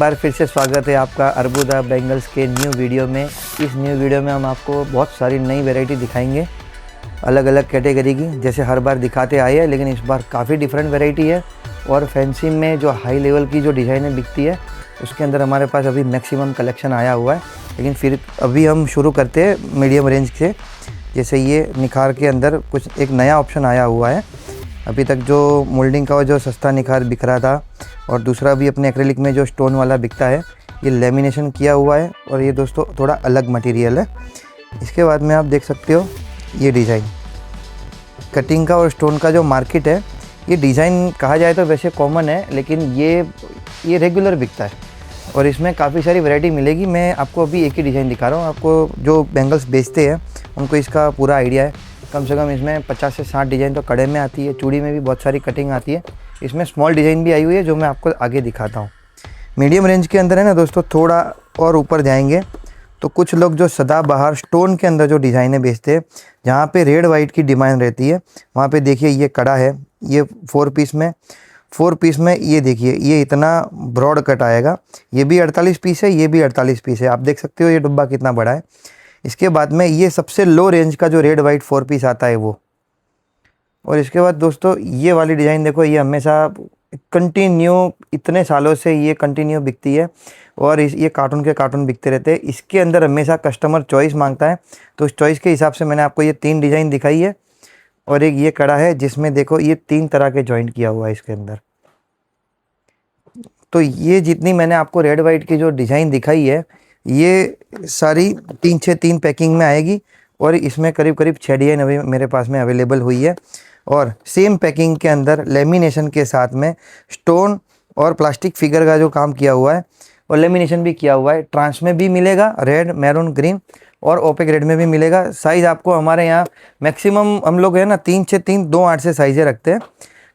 बार फिर से स्वागत है आपका अरबुदा बैंगल्स के न्यू वीडियो में। इस न्यू वीडियो में हम आपको बहुत सारी नई वैरायटी दिखाएंगे, अलग अलग कैटेगरी की, जैसे हर बार दिखाते आए हैं, लेकिन इस बार काफ़ी डिफरेंट वैरायटी है। और फैंसी में जो हाई लेवल की जो डिज़ाइनें बिकती है उसके अंदर हमारे पास अभी मैक्सिमम कलेक्शन आया हुआ है। लेकिन फिर अभी हम शुरू करते हैं मीडियम रेंज से। जैसे ये निखार के अंदर कुछ एक नया ऑप्शन आया हुआ है। अभी तक जो मोल्डिंग का जो सस्ता निखार बिक रहा था और दूसरा भी अपने एक्रेलिक में जो स्टोन वाला बिकता है, ये लेमिनेशन किया हुआ है और ये दोस्तों थोड़ा अलग मटेरियल है। इसके बाद में आप देख सकते हो ये डिज़ाइन कटिंग का और स्टोन का जो मार्केट है, ये डिज़ाइन कहा जाए तो वैसे कॉमन है, लेकिन ये रेगुलर बिकता है और इसमें काफ़ी सारी वैरायटी मिलेगी। मैं आपको अभी एक ही डिज़ाइन दिखा रहा हूँ। आपको जो बैंगल्स बेचते हैं उनको इसका पूरा आइडिया है। कम से कम इसमें 50 से 60 डिज़ाइन तो कड़े में आती है, चूड़ी में भी बहुत सारी कटिंग आती है। इसमें स्मॉल डिज़ाइन भी आई हुई है जो मैं आपको आगे दिखाता हूँ। मीडियम रेंज के अंदर है ना दोस्तों, थोड़ा और ऊपर जाएंगे तो कुछ लोग जो सदाबहार स्टोन के अंदर जो डिज़ाइनें बेचते हैं, जहाँ पे रेड वाइट की डिमांड रहती है, वहाँ पे देखिए ये कड़ा है, ये 4 पीस में ये देखिए ये इतना ब्रॉड कट आएगा। ये भी 48 पीस है, ये भी 48 पीस है। आप देख सकते हो ये डब्बा कितना बड़ा है। इसके बाद में ये सबसे लो रेंज का जो रेड वाइट 4 पीस आता है वो। और इसके बाद दोस्तों ये वाली डिज़ाइन देखो, ये हमेशा कंटिन्यू इतने सालों से ये कंटिन्यू बिकती है और ये कार्टून के कार्टून बिकते रहते हैं। इसके अंदर हमेशा कस्टमर चॉइस मांगता है, तो उस चॉइस के हिसाब से मैंने आपको ये 3 डिज़ाइन दिखाई है। और एक ये कड़ा है जिसमें देखो ये 3 तरह के जॉइंट किया हुआ है इसके अंदर। तो ये जितनी मैंने आपको रेड वाइट की जो डिज़ाइन दिखाई है, ये सारी 3 पैकिंग में आएगी और इसमें करीब 6 डिज़ाइन अभी मेरे पास में अवेलेबल हुई है। और सेम पैकिंग के अंदर लेमिनेशन के साथ में स्टोन और प्लास्टिक फिगर का जो काम किया हुआ है और लेमिनेशन भी किया हुआ है। ट्रांस में भी मिलेगा, रेड, मैरून, ग्रीन और ओपेक रेड में भी मिलेगा। साइज़ आपको हमारे यहाँ मैक्सिमम हम लोग है ना 3/6, 2/8 से साइज़ें रखते हैं।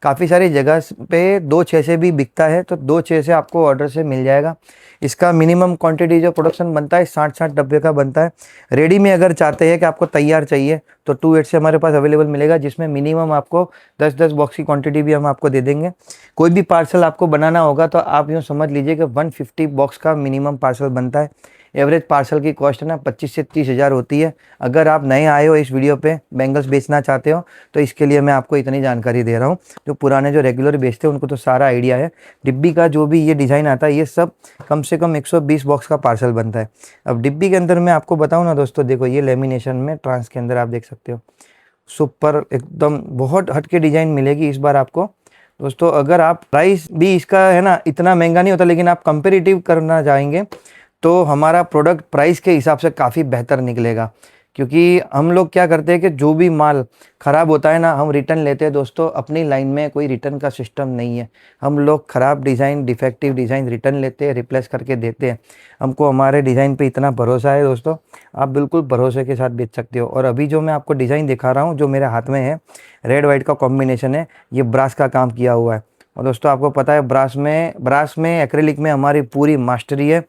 काफ़ी सारी जगह पे 2/6 से भी बिकता है, तो 2/6 से आपको ऑर्डर से मिल जाएगा। इसका मिनिमम क्वांटिटी जो प्रोडक्शन बनता है 60 डब्बे का बनता है। रेडी में अगर चाहते हैं कि आपको तैयार चाहिए तो 2/8 से हमारे पास अवेलेबल मिलेगा, जिसमें मिनिमम आपको 10 बॉक्स की क्वांटिटी भी हम आपको दे देंगे। कोई भी पार्सल आपको बनाना होगा तो आप यूँ समझ लीजिए कि 150 बॉक्स का मिनिमम पार्सल बनता है। एवरेज पार्सल की कॉस्ट है ना 25 से 30 हज़ार होती है। अगर आप नए आए हो इस वीडियो पे, बैंगल्स बेचना चाहते हो, तो इसके लिए मैं आपको इतनी जानकारी दे रहा हूँ। जो पुराने जो रेगुलर बेचते हैं उनको तो सारा आइडिया है। डिब्बी का जो भी ये डिज़ाइन आता है, ये सब कम से कम 120 बॉक्स का पार्सल बनता है। अब डिब्बी के अंदर मैं आपको बताऊँ ना दोस्तों, देखो ये लेमिनेशन में ट्रांस के अंदर आप देख सकते हो, सुपर एकदम बहुत हटके डिज़ाइन मिलेगी इस बार आपको दोस्तों। अगर आप प्राइस भी इसका है ना इतना महंगा नहीं होता, लेकिन आप कंपेरेटिव करना चाहेंगे तो हमारा प्रोडक्ट प्राइस के हिसाब से काफ़ी बेहतर निकलेगा। क्योंकि हम लोग क्या करते हैं कि जो भी माल ख़राब होता है ना, हम रिटर्न लेते हैं दोस्तों। अपनी लाइन में कोई रिटर्न का सिस्टम नहीं है। हम लोग ख़राब डिज़ाइन, डिफेक्टिव डिज़ाइन रिटर्न लेते हैं, रिप्लेस करके देते हैं। हमको हमारे डिज़ाइन पे इतना भरोसा है दोस्तों, आप बिल्कुल भरोसे के साथ बेच सकते हो। और अभी जो मैं आपको डिज़ाइन दिखा रहा हूँ, जो मेरे हाथ में है, रेड वाइट का कॉम्बिनेशन है, ये ब्रास का काम किया हुआ है। और दोस्तों आपको पता है ब्रास में एक्रेलिक में हमारी पूरी मास्टरी है।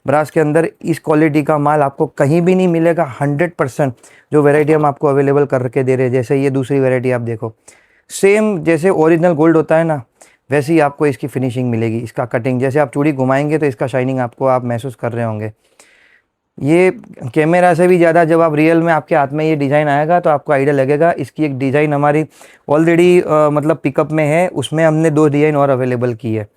ब्रास के अंदर इस क्वालिटी का माल आपको कहीं भी नहीं मिलेगा। 100% जो वैरायटी हम आपको अवेलेबल करके दे रहे हैं, जैसे ये दूसरी वैरायटी आप देखो, सेम जैसे ओरिजिनल गोल्ड होता है ना, वैसे ही आपको इसकी फिनिशिंग मिलेगी। इसका कटिंग जैसे आप चूड़ी घुमाएंगे तो इसका शाइनिंग आपको आप महसूस कर रहे होंगे। ये कैमरा से भी ज़्यादा जब आप रियल में आपके हाथ में ये डिज़ाइन आएगा तो आपको आइडिया लगेगा। इसकी एक डिज़ाइन हमारी ऑलरेडी मतलब पिकअप में है, उसमें हमने 2 डिज़ाइन और अवेलेबल की है।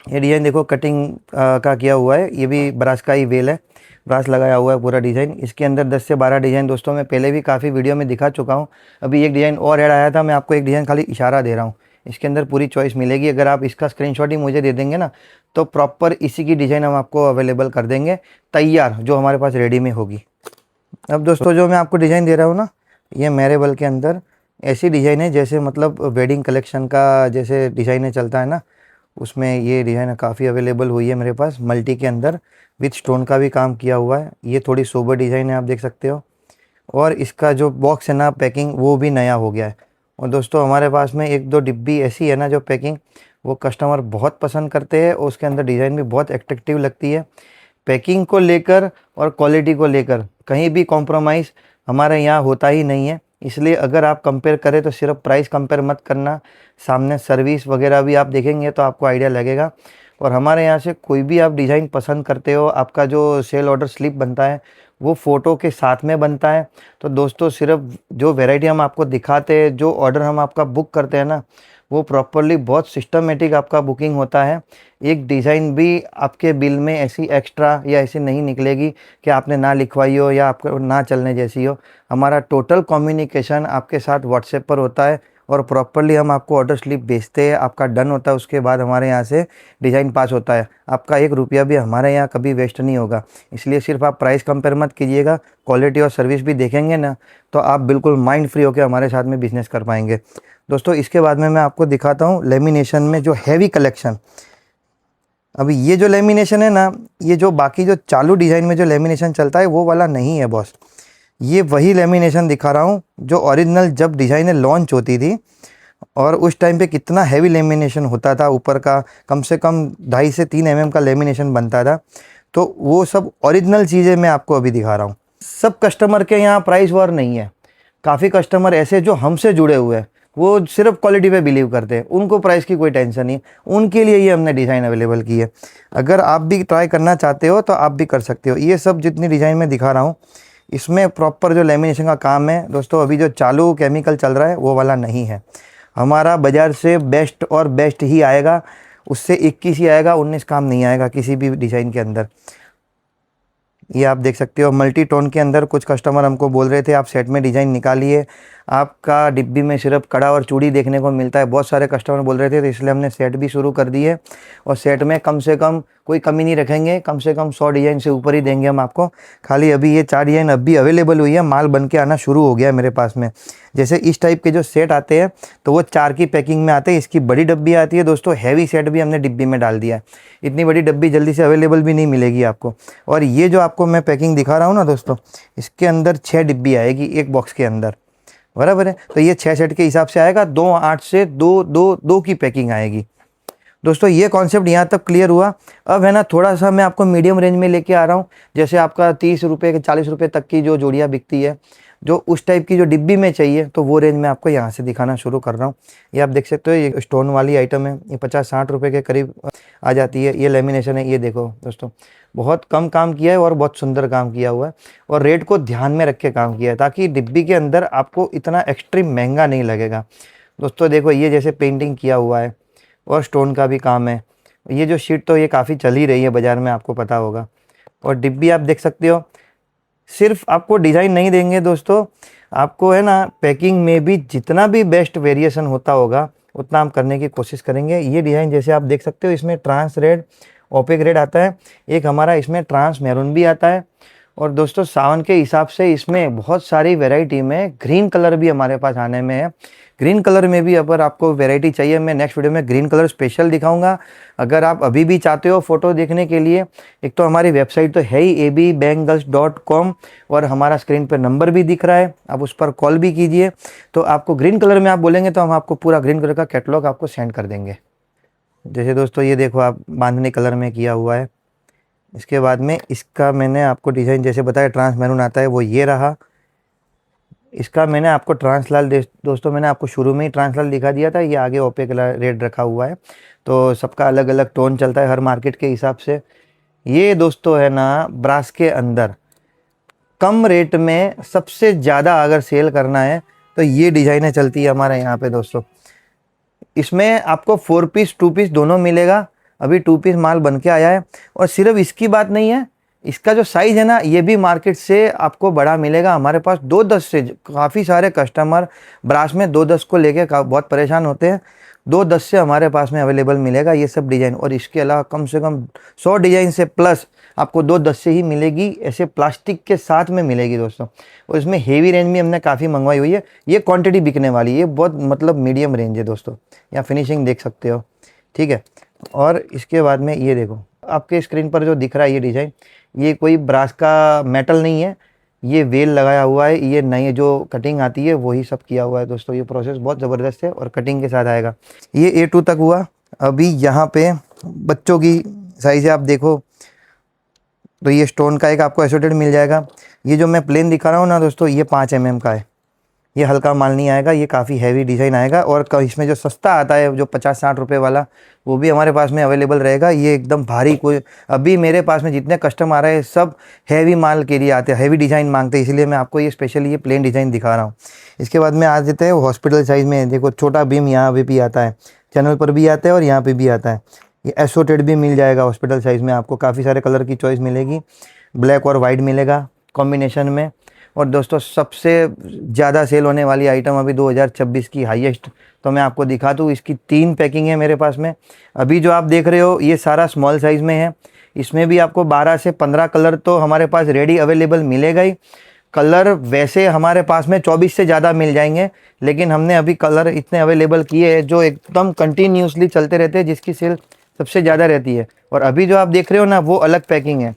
ये डिज़ाइन देखो कटिंग का किया हुआ है, ये भी ब्रास का ही वेल है, ब्रास लगाया हुआ है पूरा डिज़ाइन। इसके अंदर 10 से 12 डिज़ाइन दोस्तों मैं पहले भी काफ़ी वीडियो में दिखा चुका हूँ। अभी एक डिज़ाइन और ऐड आया था, मैं आपको एक डिज़ाइन खाली इशारा दे रहा हूँ। इसके अंदर पूरी चॉइस मिलेगी। अगर आप इसका स्क्रीनशॉट ही मुझे दे देंगे ना, तो प्रॉपर इसी की डिज़ाइन हम आपको अवेलेबल कर देंगे तैयार, जो हमारे पास रेडी में होगी। अब दोस्तों जो मैं आपको डिज़ाइन दे रहा हूँ ना, ये मैरेबल के अंदर ऐसी डिज़ाइन है जैसे मतलब वेडिंग कलेक्शन का जैसे डिज़ाइने चलता है ना, उसमें ये डिज़ाइन काफ़ी अवेलेबल हुई है मेरे पास। मल्टी के अंदर विथ स्टोन का भी काम किया हुआ है। ये थोड़ी सोबर डिज़ाइन है, आप देख सकते हो। और इसका जो बॉक्स है ना, पैकिंग वो भी नया हो गया है। और दोस्तों हमारे पास में 1-2 डिब्बी ऐसी है ना जो पैकिंग वो कस्टमर बहुत पसंद करते हैं और उसके अंदर डिज़ाइन भी बहुत एट्रैक्टिव लगती है। पैकिंग को लेकर और क्वालिटी को लेकर कहीं भी कॉम्प्रोमाइज़ हमारे यहाँ होता ही नहीं है। इसलिए अगर आप कंपेयर करें तो सिर्फ प्राइस कंपेयर मत करना, सामने सर्विस वगैरह भी आप देखेंगे तो आपको आइडिया लगेगा। और हमारे यहाँ से कोई भी आप डिज़ाइन पसंद करते हो, आपका जो सेल ऑर्डर स्लिप बनता है वो फ़ोटो के साथ में बनता है। तो दोस्तों सिर्फ जो वैरायटी हम आपको दिखाते हैं, जो ऑर्डर हम आपका बुक करते हैं ना, वो प्रॉपरली बहुत सिस्टमेटिक आपका बुकिंग होता है। एक डिज़ाइन भी आपके बिल में ऐसी एक्स्ट्रा या ऐसी नहीं निकलेगी कि आपने ना लिखवाई हो या आपको ना चलने जैसी हो। हमारा टोटल कम्युनिकेशन आपके साथ व्हाट्सएप पर होता है और प्रॉपरली हम आपको ऑर्डर स्लिप भेजते हैं, आपका डन होता है, उसके बाद हमारे यहाँ से डिज़ाइन पास होता है। आपका 1 रुपया भी हमारे यहाँ कभी वेस्ट नहीं होगा। इसलिए सिर्फ आप प्राइस कंपेयर मत कीजिएगा, क्वालिटी और सर्विस भी देखेंगे ना, तो आप बिल्कुल माइंड फ्री होकर हमारे साथ में बिज़नेस कर पाएंगे। दोस्तों इसके बाद में मैं आपको दिखाता हूँ लेमिनेशन में जो हैवी कलेक्शन। अभी ये जो लेमिनेशन है ना, ये जो बाकी जो चालू डिज़ाइन में जो लेमिनेशन चलता है वो वाला नहीं है बॉस। ये वही लेमिनेशन दिखा रहा हूँ जो ओरिजिनल जब डिज़ाइनें लॉन्च होती थी और उस टाइम पे कितना हैवी लेमिनेशन होता था, ऊपर का कम से कम 2.5 से 3 mm का लेमिनेशन बनता था। तो वो सब ओरिजिनल चीज़ें मैं आपको अभी दिखा रहा हूँ। सब कस्टमर के यहाँ प्राइस वॉर नहीं है। काफ़ी कस्टमर ऐसे जो हमसे जुड़े हुए हैं, वो सिर्फ क्वालिटी पे बिलीव करते हैं, उनको प्राइस की कोई टेंशन नहीं है। उनके लिए ये हमने डिज़ाइन अवेलेबल की है। अगर आप भी ट्राई करना चाहते हो तो आप भी कर सकते हो। ये सब जितनी डिज़ाइन में दिखा रहा हूँ, इसमें प्रॉपर जो लेमिनेशन का काम है दोस्तों, अभी जो चालू केमिकल चल रहा है वो वाला नहीं है। हमारा बाज़ार से बेस्ट और बेस्ट ही आएगा, उससे 21 ही आएगा, 19 काम नहीं आएगा किसी भी डिज़ाइन के अंदर। ये आप देख सकते हो मल्टी टोन के अंदर। कुछ कस्टमर हमको बोल रहे थे आप सेट में डिज़ाइन निकालिए, आपका डिब्बी में सिर्फ कड़ा और चूड़ी देखने को मिलता है। बहुत सारे कस्टमर बोल रहे थे, तो इसलिए हमने सेट भी शुरू कर दी है। और सेट में कम से कम कोई कमी नहीं रखेंगे, कम से कम 100 डिज़ाइन से ऊपर ही देंगे हम आपको। खाली अभी ये 4 डिज़ाइन अभी अवेलेबल हुई है, माल बन के आना शुरू हो गया है मेरे पास में। जैसे इस टाइप के जो सेट आते हैं तो वो 4 की पैकिंग में आते हैं। इसकी बड़ी डब्बी आती है दोस्तों, हैवी सेट भी हमने डिब्बी में डाल दिया है। इतनी बड़ी डब्बी जल्दी से अवेलेबल भी नहीं मिलेगी आपको। और ये जो आपको मैं पैकिंग दिखा रहा हूँ ना दोस्तों, इसके अंदर 6 डिब्बी आएगी एक बॉक्स के अंदर, बराबर है। तो ये 6 सेट के हिसाब से आएगा। 2 8 से 2 2 2 की पैकिंग आएगी। दोस्तों ये कॉन्सेप्ट यहाँ तक क्लियर हुआ। अब है ना, थोड़ा सा मैं आपको मीडियम रेंज में लेके आ रहा हूँ। जैसे आपका 30 रुपये के 40 रुपये तक की जो जोड़ियाँ बिकती है, जो उस टाइप की जो डिब्बी में चाहिए, तो वो रेंज में आपको यहाँ से दिखाना शुरू कर रहा हूँ। ये आप देख सकते हो, ये स्टोन वाली आइटम है, ये 50-60 रुपये के करीब आ जाती है। ये लेमिनेशन है, ये देखो दोस्तों, बहुत कम काम किया है और बहुत सुंदर काम किया हुआ है। और रेट को ध्यान में रख के काम किया है, ताकि डिब्बी के अंदर आपको इतना एक्सट्रीम महंगा नहीं लगेगा। दोस्तों देखो, ये जैसे पेंटिंग किया हुआ है और स्टोन का भी काम है। ये जो शीट तो ये काफ़ी चल ही रही है बाज़ार में, आपको पता होगा। और डिब्बी आप देख सकते हो। सिर्फ आपको डिज़ाइन नहीं देंगे दोस्तों, आपको है ना पैकिंग में भी जितना भी बेस्ट वेरिएशन होता होगा उतना हम करने की कोशिश करेंगे। ये डिज़ाइन जैसे आप देख सकते हो, इसमें ट्रांस रेड, ओपेक रेड आता है, एक हमारा इसमें ट्रांस मैरून भी आता है। और दोस्तों सावन के हिसाब से इसमें बहुत सारी वैरायटी में ग्रीन कलर भी हमारे पास आने में है। ग्रीन कलर में भी अगर आपको वैरायटी चाहिए, मैं नेक्स्ट वीडियो में ग्रीन कलर स्पेशल दिखाऊंगा। अगर आप अभी भी चाहते हो फ़ोटो देखने के लिए, एक तो हमारी वेबसाइट तो है ही abbangles.com, और हमारा स्क्रीन पर नंबर भी दिख रहा है, आप उस पर कॉल भी कीजिए। तो आपको ग्रीन कलर में आप बोलेंगे तो हम आपको पूरा ग्रीन कलर का कैटलॉग आपको सेंड कर देंगे। जैसे दोस्तों ये देखो, आप बांधनी कलर में किया हुआ है। इसके बाद में इसका मैंने आपको डिज़ाइन जैसे बताया, ट्रांस मैरून आता है, वो ये रहा। इसका मैंने आपको ट्रांसलाल दोस्तों मैंने आपको शुरू में ही ट्रांसलाल दिखा दिया था। ये आगे ओपेक रेड रखा हुआ है। तो सबका अलग अलग टोन चलता है हर मार्केट के हिसाब से। ये दोस्तों है ना, ब्रास के अंदर कम रेट में सबसे ज़्यादा अगर सेल करना है तो ये डिज़ाइनें चलती है हमारे यहाँ पे दोस्तों। इसमें आपको 4 पीस 2 पीस दोनों मिलेगा। अभी 2 पीस माल बन के आया है। और सिर्फ इसकी बात नहीं है, इसका जो साइज़ है ना, ये भी मार्केट से आपको बड़ा मिलेगा। हमारे पास 2-10 से काफ़ी सारे कस्टमर ब्रास में 2-10 को लेके बहुत परेशान होते हैं। 2-10 से हमारे पास में अवेलेबल मिलेगा ये सब डिज़ाइन। और इसके अलावा कम से कम 100 डिज़ाइन से प्लस आपको 2-10 से ही मिलेगी, ऐसे प्लास्टिक के साथ में मिलेगी दोस्तों। और इसमें हेवी रेंज भी हमने काफ़ी मंगवाई हुई है। ये क्वांटिटी बिकने वाली है, ये बहुत मतलब मीडियम रेंज है दोस्तों। यहाँ फिनिशिंग देख सकते हो, ठीक है। और इसके बाद में ये देखो, आपके स्क्रीन पर जो दिख रहा है ये डिज़ाइन, ये कोई ब्रास का मेटल नहीं है, ये वेल लगाया हुआ है। ये नई जो कटिंग आती है वही सब किया हुआ है दोस्तों। ये प्रोसेस बहुत ज़बरदस्त है और कटिंग के साथ आएगा। ये A2 तक हुआ। अभी यहाँ पे बच्चों की साइज़ है, आप देखो तो ये स्टोन का एक आपको एसोटेड मिल जाएगा। ये जो मैं प्लेन दिखा रहा हूँ ना दोस्तों, ये 5 mm का है। ये हल्का माल नहीं आएगा, ये काफ़ी हैवी डिज़ाइन आएगा। और इसमें जो सस्ता आता है जो 50-60 रुपये वाला, वो भी हमारे पास में अवेलेबल रहेगा। ये एकदम भारी, कोई अभी मेरे पास में जितने कस्टमर आ रहे हैं सब हैवी माल के लिए आते हैं, हैवी डिज़ाइन मांगते हैं, इसलिए मैं आपको ये स्पेशली ये प्लेन डिज़ाइन दिखा रहा हूँ। इसके बाद में आ जाते हैं हॉस्पिटल साइज़ में। देखो छोटा बीम यहाँ पे भी आता है, चैनल पर भी आता है और यहाँ पे भी आता है। ये एसोटेड भी मिल जाएगा हॉस्पिटल साइज़ में, आपको काफ़ी सारे कलर की चॉइस मिलेगी। ब्लैक और वाइट मिलेगा कॉम्बिनेशन में। और दोस्तों सबसे ज़्यादा सेल होने वाली आइटम अभी 2026 की हाईएस्ट, तो मैं आपको दिखा दूँ। इसकी 3 पैकिंग है मेरे पास में। अभी जो आप देख रहे हो ये सारा स्मॉल साइज़ में है। इसमें भी आपको 12 से 15 कलर तो हमारे पास रेडी अवेलेबल मिलेगा ही। कलर वैसे हमारे पास में 24 से ज़्यादा मिल जाएंगे, लेकिन हमने अभी कलर इतने अवेलेबल किए हैं जो एकदम कंटिन्यूसली चलते रहते हैं, जिसकी सेल सबसे ज़्यादा रहती है। और अभी जो आप देख रहे हो ना, वो अलग पैकिंग है।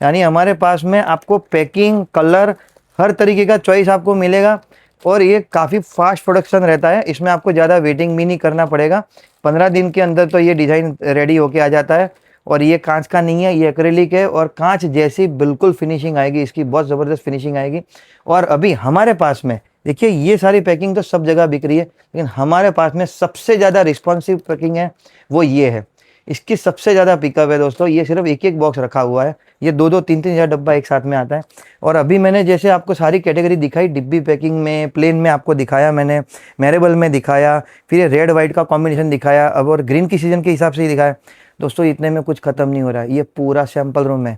यानी हमारे पास में आपको पैकिंग, कलर, हर तरीके का चॉइस आपको मिलेगा। और ये काफ़ी फास्ट प्रोडक्शन रहता है, इसमें आपको ज़्यादा वेटिंग भी नहीं करना पड़ेगा। 15 दिन के अंदर तो ये डिज़ाइन रेडी होके आ जाता है। और ये कांच का नहीं है, ये एक्रेलिक है, और कांच जैसी बिल्कुल फिनिशिंग आएगी इसकी, बहुत ज़बरदस्त फिनिशिंग आएगी। और अभी हमारे पास में देखिए, ये सारी पैकिंग तो सब जगह बिक रही है, लेकिन हमारे पास में सबसे ज़्यादा रिस्पॉन्सिव पैकिंग है वो ये है। इसकी सबसे ज़्यादा पिकअप है दोस्तों। ये सिर्फ एक एक बॉक्स रखा हुआ है, ये 2-2, 3-3 हज़ार डब्बा एक साथ में आता है। और अभी मैंने जैसे आपको सारी कैटेगरी दिखाई, डिब्बी पैकिंग में, प्लेन में आपको दिखाया मैंने, मैरेबल में दिखाया, फिर ये रेड वाइट का कॉम्बिनेशन दिखाया, अब और ग्रीन की सीज़न के हिसाब से ही दिखाया। दोस्तों इतने में कुछ ख़त्म नहीं हो रहा है, ये पूरा सैम्पल रूम है,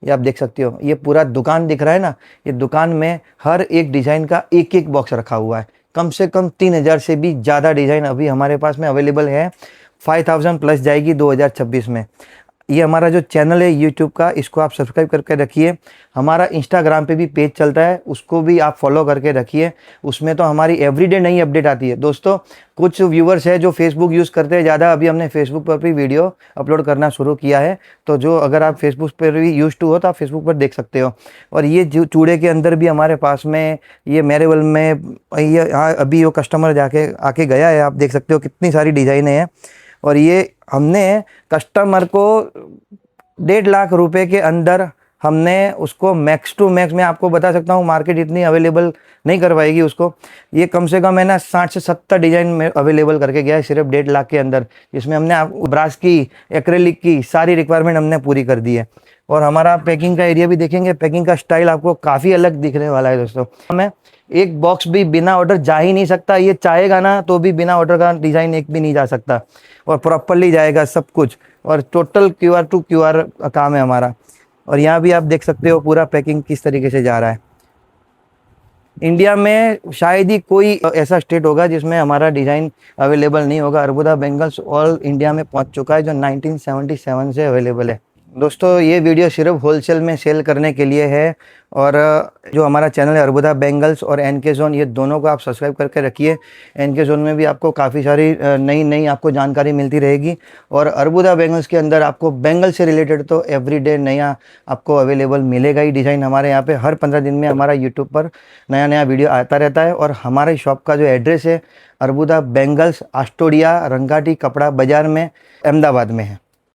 ये आप देख सकते हो। ये पूरा दुकान दिख रहा है ना, ये दुकान में हर एक डिज़ाइन का एक एक बॉक्स रखा हुआ है। कम से कम 3000 से भी ज़्यादा डिज़ाइन अभी हमारे पास में अवेलेबल है। 5000 प्लस जाएगी 2026 में। ये हमारा जो चैनल है यूट्यूब का, इसको आप सब्सक्राइब करके रखिए। हमारा इंस्टाग्राम पे भी पेज चलता है, उसको भी आप फॉलो करके रखिए। उसमें तो हमारी एवरीडे नई अपडेट आती है। दोस्तों कुछ व्यूवर्स है जो फेसबुक यूज़ करते हैं ज़्यादा, अभी हमने फेसबुक पर भी वीडियो अपलोड करना शुरू किया है। तो जो अगर आप फेसबुक पर भी यूज टू हो तो आप फेसबुक पर देख सकते हो। और ये जो चूड़े के अंदर भी हमारे पास में, ये मैरेबल में, ये यहाँ अभी वो कस्टमर जाके आके गया है, आप देख सकते हो कितनी सारी डिज़ाइनें हैं। और ये हमने कस्टमर को 1.5 लाख रुपए के अंदर हमने उसको मैक्स टू मैक्स, मैं आपको बता सकता हूँ मार्केट इतनी अवेलेबल नहीं करवाएगी उसको। ये कम से कम है ना 60 से 70 डिज़ाइन में अवेलेबल करके गया है सिर्फ 1.5 लाख के अंदर, जिसमें हमने ब्रास की, एक्रेलिक की सारी रिक्वायरमेंट हमने पूरी कर दी है। और हमारा पैकिंग का एरिया भी देखेंगे, पैकिंग का स्टाइल आपको काफ़ी अलग दिखने वाला है दोस्तों। हमें एक बॉक्स भी बिना ऑर्डर जा ही नहीं सकता, ये चाहेगा ना तो भी बिना ऑर्डर का डिज़ाइन एक भी नहीं जा सकता, और प्रॉपरली जाएगा सब कुछ। और टोटल QR टू QR काम है हमारा। और यहाँ भी आप देख सकते हो पूरा पैकिंग किस तरीके से जा रहा है। इंडिया में शायद ही कोई ऐसा स्टेट होगा जिसमें हमारा डिज़ाइन अवेलेबल नहीं होगा। अर्बुदा बेंगल्स ऑल इंडिया में पहुँच चुका है, जो 1977 से अवेलेबल है। दोस्तों ये वीडियो सिर्फ होलसेल में सेल करने के लिए है। और जो हमारा चैनल है अर्बुदा बेंगल्स और NK जोन, ये दोनों को आप सब्सक्राइब करके रखिए। NK जोन में भी आपको काफ़ी सारी नई आपको जानकारी मिलती रहेगी। और अर्बुदा बेंगल्स के अंदर आपको बेंगल से रिलेटेड तो एवरीडे नया आपको अवेलेबल मिलेगा ही डिज़ाइन। हमारे यहाँ पे हर 15 दिन में हमारा यूट्यूब पर नया वीडियो आता रहता है। और हमारे शॉप का जो एड्रेस है, अर्बुदा बेंगल्स, आस्टोडिया, रंगाटी कपड़ा बाज़ार में, अहमदाबाद में है।